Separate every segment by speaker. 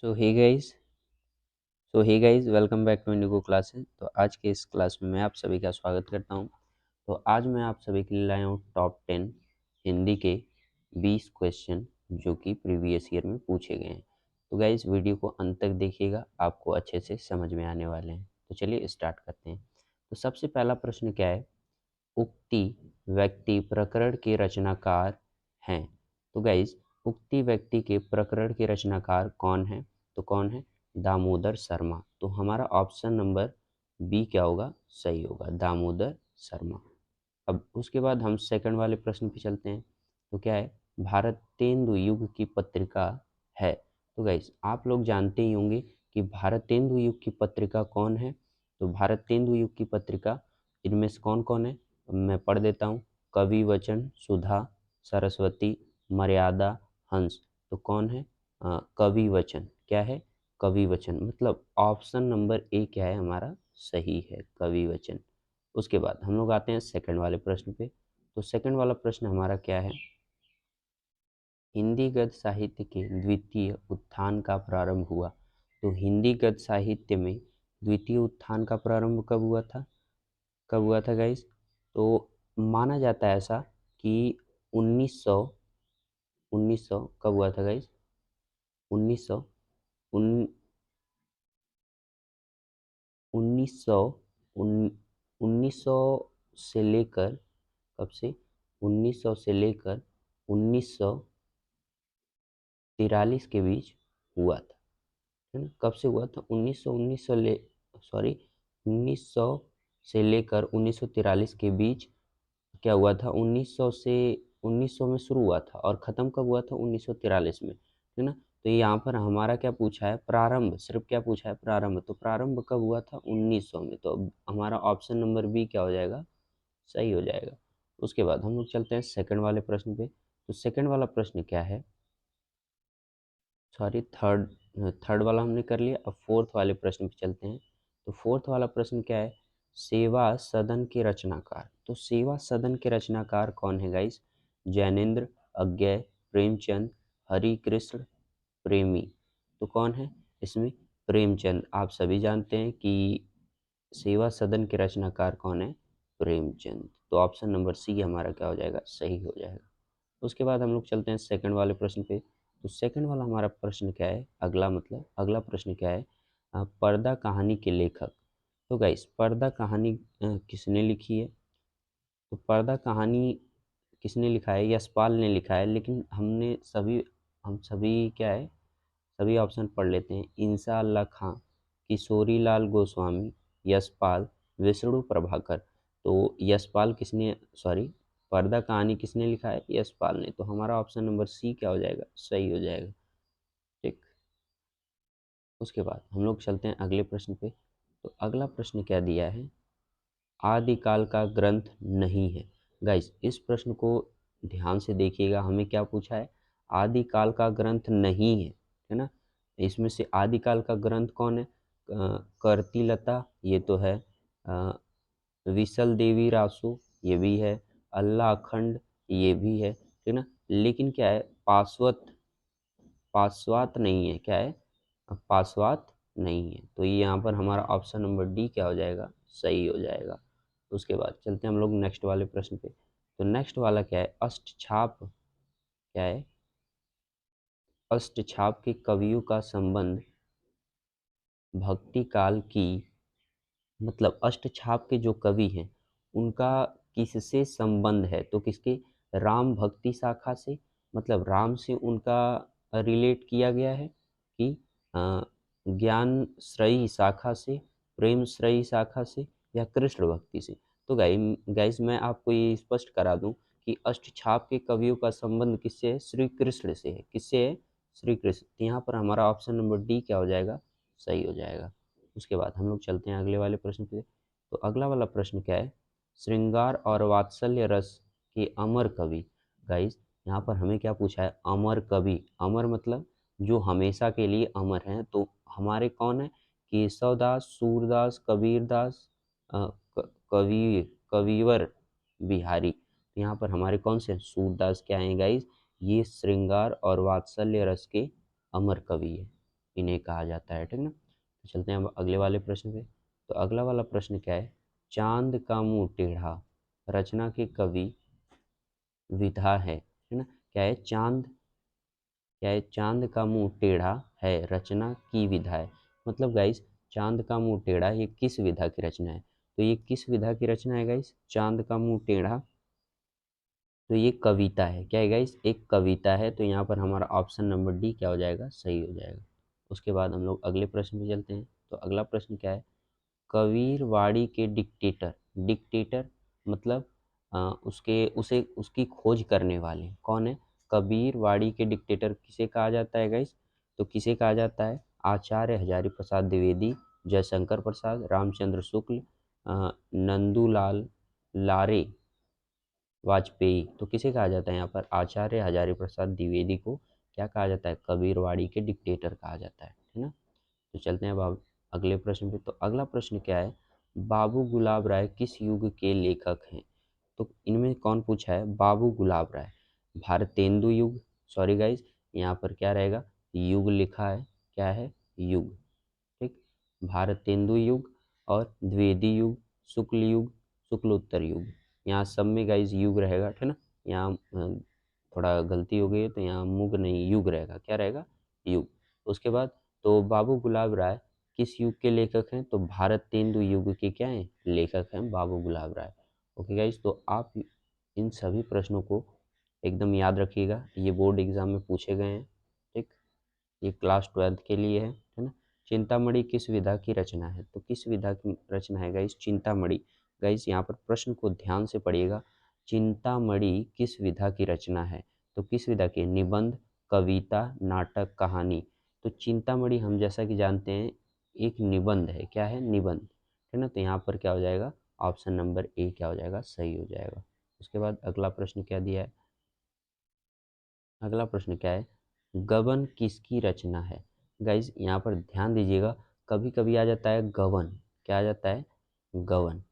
Speaker 1: So hey guys welcome back to Indigo classes. तो आज के इस क्लास में मैं आप सभी का स्वागत करता हूं। तो आज मैं आप सभी के लिए लाया हूं टॉप 10 हिंदी के 20 क्वेश्चन जो कि प्रीवियस ईयर में पूछे गए हैं। तो गाइस वीडियो को अंत तक देखिएगा, आपको अच्छे से समझ में आने वाले हैं। तो चलिए स्टार्ट करते हैं। तो सबसे पहला प्रश्न क्या है, उक्ति व्यक्ति प्रकरण के रचनाकार हैं। तो गाइस उक्ति व्यक्ति के प्रकरण के रचनाकार कौन है? तो कौन है? दामोदर शर्मा। तो हमारा ऑप्शन नंबर बी क्या होगा? सही होगा, दामोदर शर्मा। अब उसके बाद हम सेकंड वाले प्रश्न पे चलते हैं। तो क्या है? भारतेंदु युग की पत्रिका है। तो गाइस आप लोग जानते ही होंगे कि भारतेंदु युग की पत्रिका कौन है। तो भारतेंदु युग की पत्रिका इनमें से कौन कौन है मैं पढ़ देता हूँ। कवि वचन, सुधा, सरस्वती, मर्यादा, हंस। तो कौन है? कवि वचन। क्या है? कवि वचन। मतलब ऑप्शन नंबर ए क्या है हमारा? सही है, कवि वचन। उसके बाद हम लोग आते हैं सेकंड वाले प्रश्न पे। तो सेकंड वाला प्रश्न हमारा क्या है, हिंदी गद्य साहित्य के द्वितीय उत्थान का प्रारंभ हुआ। तो हिंदी गद्य साहित्य में द्वितीय उत्थान का प्रारंभ कब हुआ था? कब हुआ था गाइस? तो माना जाता है ऐसा कि 1900 1900 कब हुआ था गाइस? 1900 1900 1900 से लेकर, कब से? 1900 से लेकर 1943 के बीच हुआ था, है ना? कब से हुआ था? 1900 ले सॉरी 1900 से लेकर 1943 के बीच क्या हुआ था? 1900 से 1900 में शुरू हुआ था और ख़त्म कब हुआ था? 1943 में, है ना? तो यहाँ पर हमारा क्या पूछा है? प्रारंभ। सिर्फ क्या पूछा है? प्रारंभ। तो प्रारंभ कब हुआ था? 1900 में। तो अब हमारा ऑप्शन नंबर बी क्या हो जाएगा? सही हो जाएगा। उसके बाद हम लोग चलते हैं सेकंड वाले प्रश्न पे। तो सेकंड वाला प्रश्न क्या है, सॉरी थर्ड थर्ड वाला हमने कर लिया। अब फोर्थ वाले प्रश्न पे चलते हैं। तो फोर्थ वाला प्रश्न क्या है, सेवा सदन के रचनाकार। तो सेवा सदन के रचनाकार कौन है गाइस? जैनेन्द्र, अज्ञय, प्रेमचंद, हरि कृष्ण, प्रेमी। तो कौन है इसमें? प्रेमचंद। आप सभी जानते हैं कि सेवा सदन के रचनाकार कौन है? प्रेमचंद। तो ऑप्शन नंबर सी हमारा क्या हो जाएगा? सही हो जाएगा। उसके बाद हम लोग चलते हैं सेकंड वाले प्रश्न पे। तो सेकंड वाला हमारा प्रश्न क्या है, अगला प्रश्न क्या है, पर्दा कहानी के लेखक। तो गाइस पर्दा कहानी किसने लिखी है? तो पर्दा कहानी किसने लिखा है? यशपाल ने लिखा है। लेकिन हम सभी क्या है, सभी ऑप्शन पढ़ लेते हैं। इंसा अल्लाह खां, किशोरी लाल गोस्वामी, यशपाल, विष्णु प्रभाकर। तो यशपाल किसने, सॉरी पर्दा कहानी किसने लिखा है? यशपाल ने। तो हमारा ऑप्शन नंबर सी क्या हो जाएगा? सही हो जाएगा। ठीक। उसके बाद हम लोग चलते हैं अगले प्रश्न पे। तो अगला प्रश्न क्या दिया है, आदिकाल का ग्रंथ नहीं है। गाइस इस प्रश्न को ध्यान से देखिएगा, हमें क्या पूछा है? आदिकाल का ग्रंथ नहीं है ना? इसमें से आदिकाल का ग्रंथ कौन है? करतिलता, ये तो है। विसल देवी रासो, ये भी है। अल्लाह अखंड, ये भी है, ठीक ना? लेकिन क्या है, पाशवत पाश्वात नहीं है। क्या है? पाश्वात नहीं है। तो ये यहाँ पर हमारा ऑप्शन नंबर डी क्या हो जाएगा? सही हो जाएगा। उसके बाद चलते हैं हम लोग नेक्स्ट वाले प्रश्न पे। तो नेक्स्ट वाला क्या है, अष्टछाप। क्या है? अष्टछाप के कवियों का संबंध भक्ति काल की, मतलब अष्टछाप के जो कवि हैं उनका किससे संबंध है? तो किसके? राम भक्ति शाखा से, मतलब राम से उनका रिलेट किया गया है कि ज्ञान श्रेयी शाखा से, प्रेम श्रेयी शाखा से, या कृष्ण भक्ति से। तो गाइस मैं आपको ये स्पष्ट करा दूं कि अष्टछाप के कवियों का संबंध किससे है? श्री कृष्ण से है। किससे है? श्री कृष्ण। तो यहाँ पर हमारा ऑप्शन नंबर डी क्या हो जाएगा? सही हो जाएगा। उसके बाद हम लोग चलते हैं अगले वाले प्रश्न पे। तो अगला वाला प्रश्न क्या है, श्रृंगार और वात्सल्य रस के अमर कवि। गाइस यहाँ पर हमें क्या पूछा है? अमर कवि। अमर मतलब जो हमेशा के लिए अमर हैं। तो हमारे कौन है? केशवदास, सूरदास, कबीरदास, कविवर बिहारी। तो यहाँ पर हमारे कौन से? सूरदास क्या है गाइस? ये श्रृंगार और वात्सल्य रस के अमर कवि है। इन्हें कहा जाता है, ठीक ना। तो चलते हैं अब अगले वाले प्रश्न पे। तो अगला वाला प्रश्न क्या है, चांद का मुंह टेढ़ा रचना के कवि विधा है ना। क्या है, चांद का मुंह टेढ़ा है रचना की विधा है। मतलब गाइस चांद का मुंह टेढ़ा ये किस विधा की रचना है, तो ये किस विधा की रचना है गाइस, चांद का मुंह टेढ़ा। तो ये कविता है, क्या है गाइस, एक कविता है। तो यहाँ पर हमारा ऑप्शन नंबर डी क्या हो जाएगा, सही हो जाएगा। उसके बाद हम लोग अगले प्रश्न पे चलते हैं। तो अगला प्रश्न क्या है, कबीरवाड़ी के डिक्टेटर, डिक्टेटर मतलब उसके उसे उसकी खोज करने वाले कौन है। कबीरवाड़ी के डिक्टेटर किसे कहा जाता है गाइस, तो किसे कहा जाता है, आचार्य हजारी प्रसाद द्विवेदी, जयशंकर प्रसाद, रामचंद्र शुक्ल, नंदूलाल लारे वाजपेयी। तो किसे कहा जाता है यहाँ पर, आचार्य हजारी प्रसाद द्विवेदी को क्या कहा जाता है, कबीरवाड़ी के डिक्टेटर कहा जाता है ना। तो चलते हैं अब अगले प्रश्न पे। तो अगला प्रश्न क्या है, बाबू गुलाब राय किस युग के लेखक हैं। तो इनमें कौन पूछा है, बाबू गुलाब राय, भारतेंदु युग, सॉरी गाइज यहाँ पर क्या रहेगा, युग लिखा है, क्या है, युग, ठीक, भारतेंदु युग और द्विवेदी युग, शुक्ल युग, शुक्लोत्तर युग। यहाँ सब में गाइज युग रहेगा, ठीक ना। यहाँ थोड़ा गलती हो गई है, तो यहाँ मुग नहीं युग रहेगा, क्या रहेगा, युग। उसके बाद तो बाबू गुलाब राय किस युग के लेखक हैं, तो भारतेंदु युग के क्या हैं, लेखक हैं बाबू गुलाब राय। ओके गाइज, तो आप इन सभी प्रश्नों को एकदम याद रखिएगा, ये बोर्ड एग्जाम में पूछे गए हैं, ठीक। ये क्लास 12th के लिए है ना। चिंतामणि किस विधा की रचना है, तो किस विधा की रचना है गाइस, चिंतामणि। गाइस यहाँ पर प्रश्न को ध्यान से पढ़िएगा, चिंतामणि किस विधा की रचना है, तो किस विधा की, निबंध, कविता, नाटक, कहानी। तो चिंतामणि हम जैसा कि जानते हैं एक निबंध है, क्या है, निबंध, है ना। तो यहाँ पर क्या हो जाएगा, ऑप्शन नंबर ए क्या हो जाएगा, सही हो जाएगा। उसके बाद अगला प्रश्न क्या दिया है, अगला प्रश्न क्या है, गबन किसकी रचना है। गाइज यहाँ पर ध्यान दीजिएगा, कभी कभी आ जाता है गवन, क्या आ जाता है, गवन,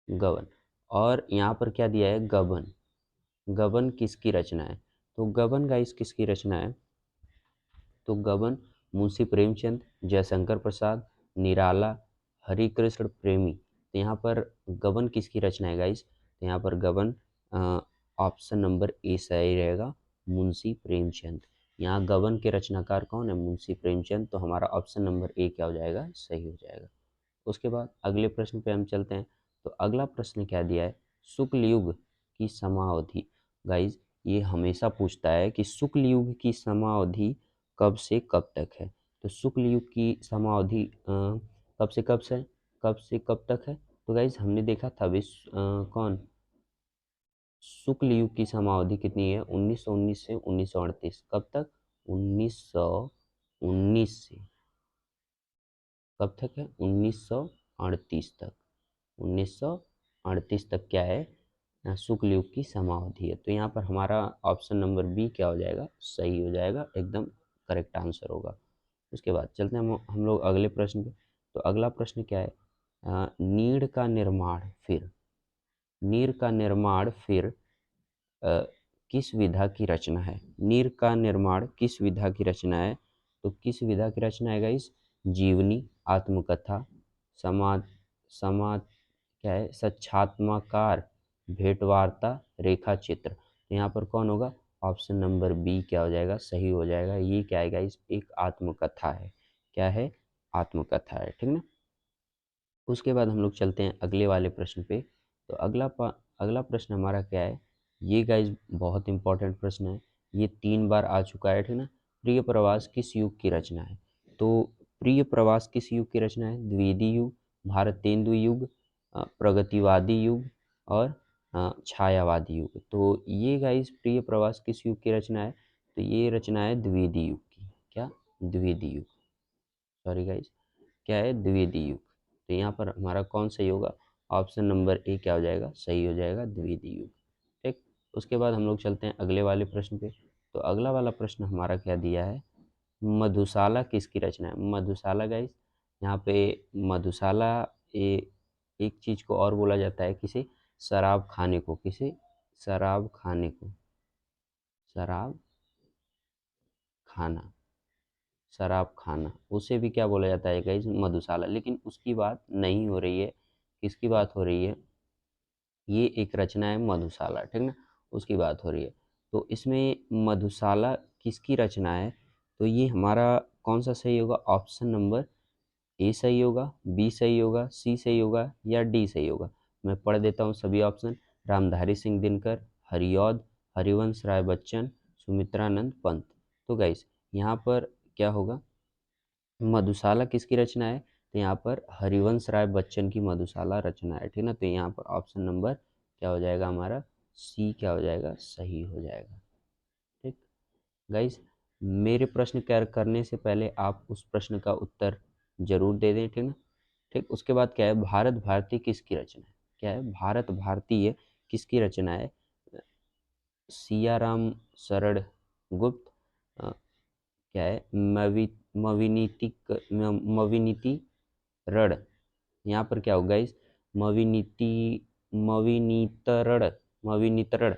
Speaker 1: गवन, और यहाँ पर क्या दिया है, गबन, गबन किसकी रचना है। तो गबन गाइज किसकी रचना है, तो गबन मुंशी प्रेमचंद, जयशंकर प्रसाद, निराला, हरिकृष्ण प्रेमी। तो यहाँ पर गबन किसकी रचना है गाइस, तो यहाँ पर गबन ऑप्शन नंबर ए सही रहेगा, मुंशी प्रेमचंद। यहाँ गबन के रचनाकार कौन है, मुंशी प्रेमचंद। तो हमारा ऑप्शन नंबर ए क्या हो जाएगा, सही हो जाएगा। उसके बाद अगले प्रश्न पे हम चलते हैं। तो अगला प्रश्न क्या दिया है, शुक्ल युग की समाअवधि। गाइज ये हमेशा पूछता है कि शुक्ल युग की समाअवधि कब से कब तक है। तो शुक्ल युग की समाअवधि कब से कब तक है। तो गाइज हमने देखा था कौन, शुक्ल युग की समाअवधि कितनी है, 1919 से 1938, कब तक, 1919 से कब तक है, 1938 तक, 1938 तक क्या है, शुक्ल युग की समाअवधि है। तो यहाँ पर हमारा ऑप्शन नंबर बी क्या हो जाएगा, सही हो जाएगा, एकदम करेक्ट आंसर होगा। उसके बाद चलते हैं हम लोग अगले प्रश्न पे। तो अगला प्रश्न क्या है, नीड़ का निर्माण फिर, नीर का निर्माण फिर किस विधा की रचना है। नीर का निर्माण किस विधा की रचना है, तो किस विधा की रचना है गाइस, जीवनी, आत्मकथा, समाज समाज क्या है, सच्छात्मकार, भेंटवार्ता, रेखा चित्र। तो यहाँ पर कौन होगा, ऑप्शन नंबर बी क्या हो जाएगा, सही हो जाएगा। ये क्या है गाइस, एक आत्मकथा है, क्या है, आत्मकथा है, ठीक ना। उसके बाद हम लोग चलते हैं अगले वाले प्रश्न पे। तो अगला प्रश्न हमारा क्या है, ये गाइज बहुत इंपॉर्टेंट प्रश्न है, ये 3 बार आ चुका है, ठीक ना। प्रिय प्रवास किस युग की रचना है, तो प्रिय प्रवास किस युग की रचना है, द्विवेदी युग, भारतेंदु युग, प्रगतिवादी युग और छायावादी युग। तो ये गाइज प्रिय प्रवास किस युग की रचना है, तो ये रचना है द्विवेदी युग की, क्या, द्विवेदी युग, सॉरी गाइज, क्या है, द्विवेदी युग। तो यहाँ पर हमारा कौन सही होगा, ऑप्शन नंबर ए क्या हो जाएगा, सही हो जाएगा, द्विवेदी युग, ठीक। उसके बाद हम लोग चलते हैं अगले वाले प्रश्न पे। तो अगला वाला प्रश्न हमारा क्या दिया है, मधुशाला किसकी रचना है। मधुशाला गाइस यहाँ पे मधुशाला एक चीज को और बोला जाता है, किसे, शराब खाने को, किसे, शराब खाने को, शराब खाना, शराब खाना, उसे भी क्या बोला जाता है गाइस, मधुशाला। लेकिन उसकी बात नहीं हो रही है, किसकी बात हो रही है, ये एक रचना है मधुशाला, ठीक ना, उसकी बात हो रही है। तो इसमें मधुशाला किसकी रचना है, तो ये हमारा कौन सा सही होगा, ऑप्शन नंबर ए सही होगा, बी सही होगा, सी सही होगा या डी सही होगा। मैं पढ़ देता हूँ सभी ऑप्शन। रामधारी सिंह दिनकर, हरिऔध, हरिवंश राय बच्चन, सुमित्रानंद पंत। तो गाइस यहाँ पर क्या होगा, मधुशाला किसकी रचना है, तो यहाँ पर हरिवंश राय बच्चन की मधुशाला रचना है, ठीक ना। तो यहाँ पर ऑप्शन नंबर क्या हो जाएगा हमारा, सी क्या हो जाएगा, सही हो जाएगा। ठीक गाइस, मेरे प्रश्न करने से पहले आप उस प्रश्न का उत्तर जरूर दे दें, ठीक ना। ठीक, उसके बाद क्या है, भारत भारती किसकी रचना है, क्या है, भारत भारतीय किसकी रचना है, सियाराम शरण गुप्त, क्या है, मविनीति रण, यहाँ पर क्या होगा इस, मविनीति मविनीतरण मविनीतरण,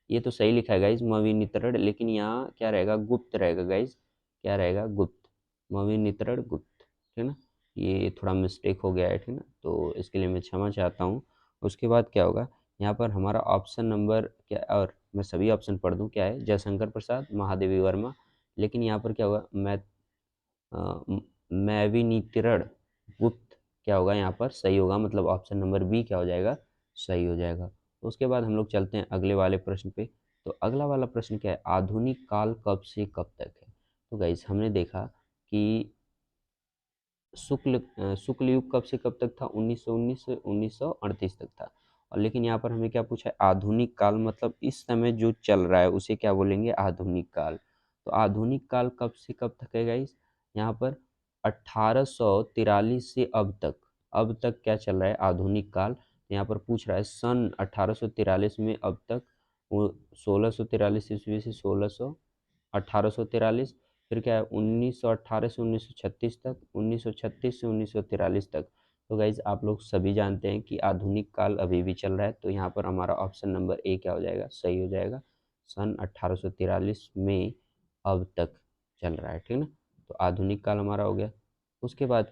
Speaker 1: ये तो सही लिखा है गाइज मविनीतरण, लेकिन यहाँ क्या रहेगा, गुप्त रहेगा गाइज, क्या रहेगा, गुप्त, मविनीतरण गुप्त, ठीक ना। ये थोड़ा मिस्टेक हो गया है, ठीक ना, तो इसके लिए मैं क्षमा चाहता हूँ। उसके बाद क्या होगा, यहाँ पर हमारा ऑप्शन नंबर क्या, और मैं सभी ऑप्शन पढ़ दूँ, क्या है, जयशंकर प्रसाद, महादेवी वर्मा। लेकिन यहाँ पर क्या होगा, मैविनीतरण गुप्त क्या होगा, यहाँ पर सही होगा, मतलब ऑप्शन नंबर बी क्या हो जाएगा, सही हो जाएगा। तो उसके बाद हम लोग चलते हैं अगले वाले प्रश्न पे। तो अगला वाला प्रश्न क्या है, आधुनिक काल कब से कब तक है। तो गाइस हमने देखा कि शुक्ल युग कब से कब तक था, 1919 से 1938 तक था। और लेकिन यहाँ पर हमें क्या पूछा है, आधुनिक काल, मतलब इस समय जो चल रहा है उसे क्या बोलेंगे, आधुनिक काल। तो आधुनिक काल कब से कब तक है गाइस, यहाँ पर 1843 से अब तक क्या चल रहा है, आधुनिक काल। यहाँ पर पूछ रहा है सन 1843 में अब तक, वो 1643 ईस्वी से 1843, फिर क्या है 1918 से 1936 तक, 1936 से 1943 तक। तो गाइज आप लोग सभी जानते हैं कि आधुनिक काल अभी भी चल रहा है, तो यहाँ पर हमारा ऑप्शन नंबर ए क्या हो जाएगा, सही हो जाएगा, सन 1843 में अब तक चल रहा है, ठीक ना। तो आधुनिक काल हमारा हो गया। उसके बाद